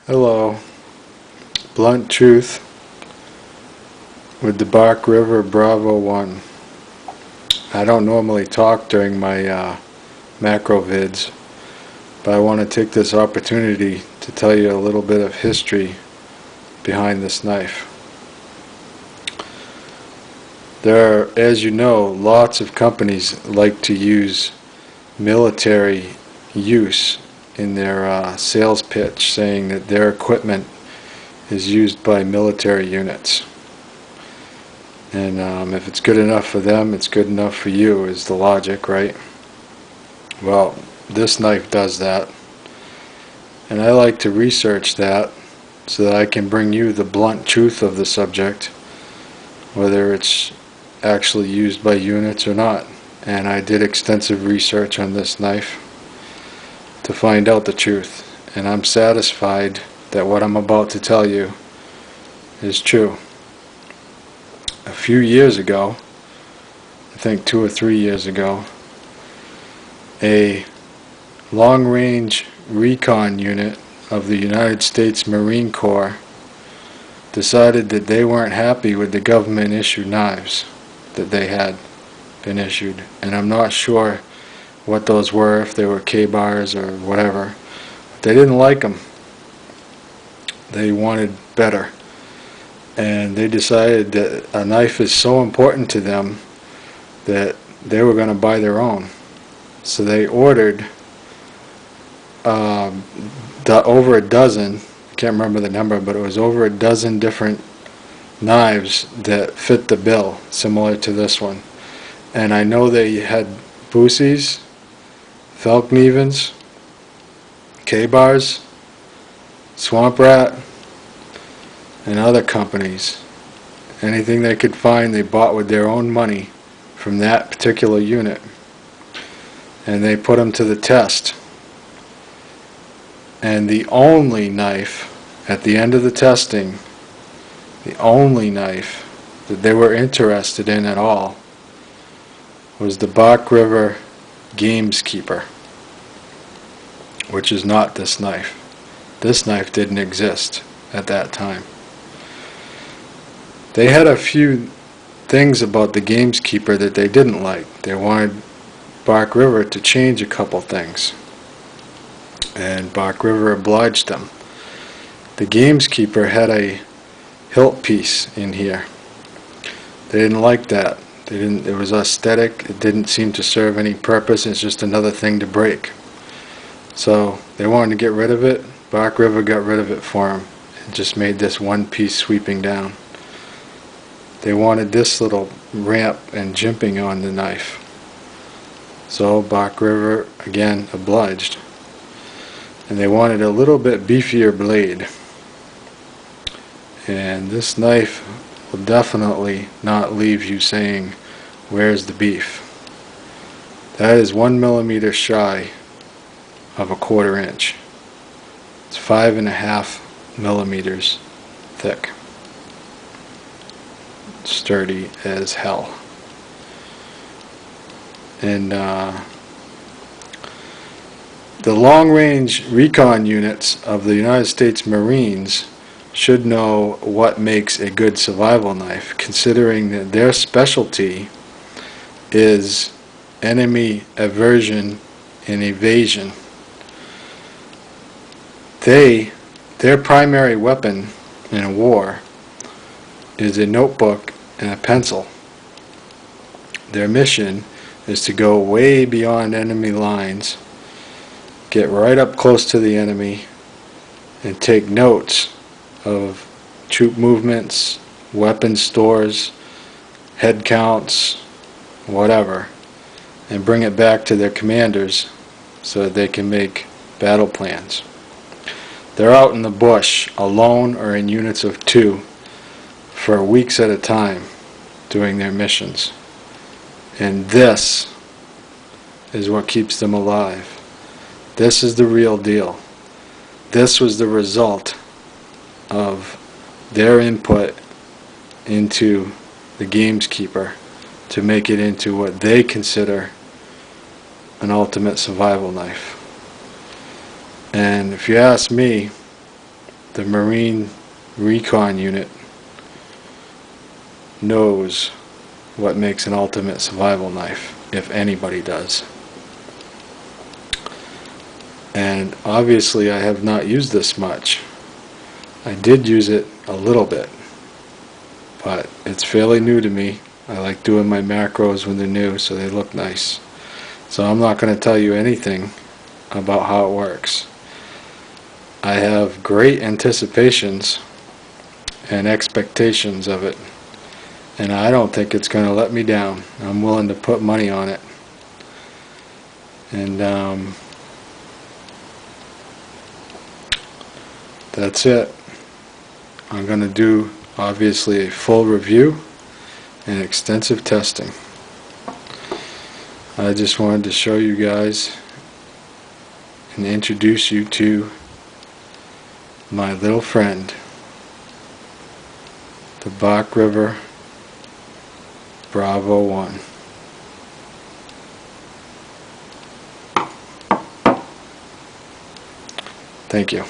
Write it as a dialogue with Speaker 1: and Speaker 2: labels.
Speaker 1: Hello, Blunt Truth with the Bark River Bravo 1. I don't normally talk during my macro vids, but I want to take this opportunity to tell you a little bit of history behind this knife. There are, as you know, lots of companies like to use military use in their sales pitch, saying that their equipment is used by military units. And if it's good enough for them, it's good enough for you, is the logic, right? Well, this knife does that. And I like to research that so that I can bring you the blunt truth of the subject, whether it's actually used by units or not. And I did extensive research on this knife to find out the truth. And I'm satisfied that what I'm about to tell you is true. A few years ago, I think 2 or 3 years ago, a long-range recon unit of the United States Marine Corps decided that they weren't happy with the government-issued knives that they had been issued. And I'm not sure what those were, if they were K-bars or whatever. But they didn't like them. They wanted better. And they decided that a knife is so important to them that they were going to buy their own. So they ordered over a dozen, I can't remember the number, but it was over a dozen different knives that fit the bill, similar to this one. And I know they had Boosie's, Falknevens, K-bars, Swamp Rat, and other companies. Anything they could find, they bought with their own money from that particular unit. And they put them to the test. And the only knife, at the end of the testing, the only knife that they were interested in at all was the Bark River Gameskeeper, which is not this knife. This knife didn't exist at that time. They had a few things about the Gameskeeper that they didn't like. They wanted Bark River to change a couple things, and Bark River obliged them. The Gameskeeper had a hilt piece in here. They didn't like that. It was aesthetic. It didn't seem to serve any purpose. It's just another thing to break. So they wanted to get rid of it. Bark River got rid of it for them and just made this one piece sweeping down. They wanted this little ramp and jimping on the knife. So Bark River again obliged. And they wanted a little bit beefier blade. And this knife will definitely not leave you saying, "Where's the beef?" That is 1 millimeter shy of a 1/4 inch. It's 5.5 millimeters thick. Sturdy as hell. And the long-range recon units of the United States Marines should know what makes a good survival knife, considering that their specialty is enemy aversion and evasion. Their primary weapon in a war is a notebook and a pencil. Their mission is to go way beyond enemy lines, get right up close to the enemy, and take notes of troop movements, weapon stores, head counts, whatever, and bring it back to their commanders so that they can make battle plans. They're out in the bush, alone or in units of 2, for weeks at a time, doing their missions. And this is what keeps them alive. This is the real deal. This was the result of their input into the Gameskeeper to make it into what they consider an ultimate survival knife. And if you ask me, the Marine Recon Unit knows what makes an ultimate survival knife, if anybody does. And obviously I have not used this much. I did use it a little bit, but it's fairly new to me. I like doing my macros when they're new so they look nice. So I'm not going to tell you anything about how it works. I have great anticipations and expectations of it, and I don't think it's going to let me down. I'm willing to put money on it. And that's it. I'm going to do obviously a full review and extensive testing. I just wanted to show you guys and introduce you to my little friend, the Bach River Bravo 1. Thank you.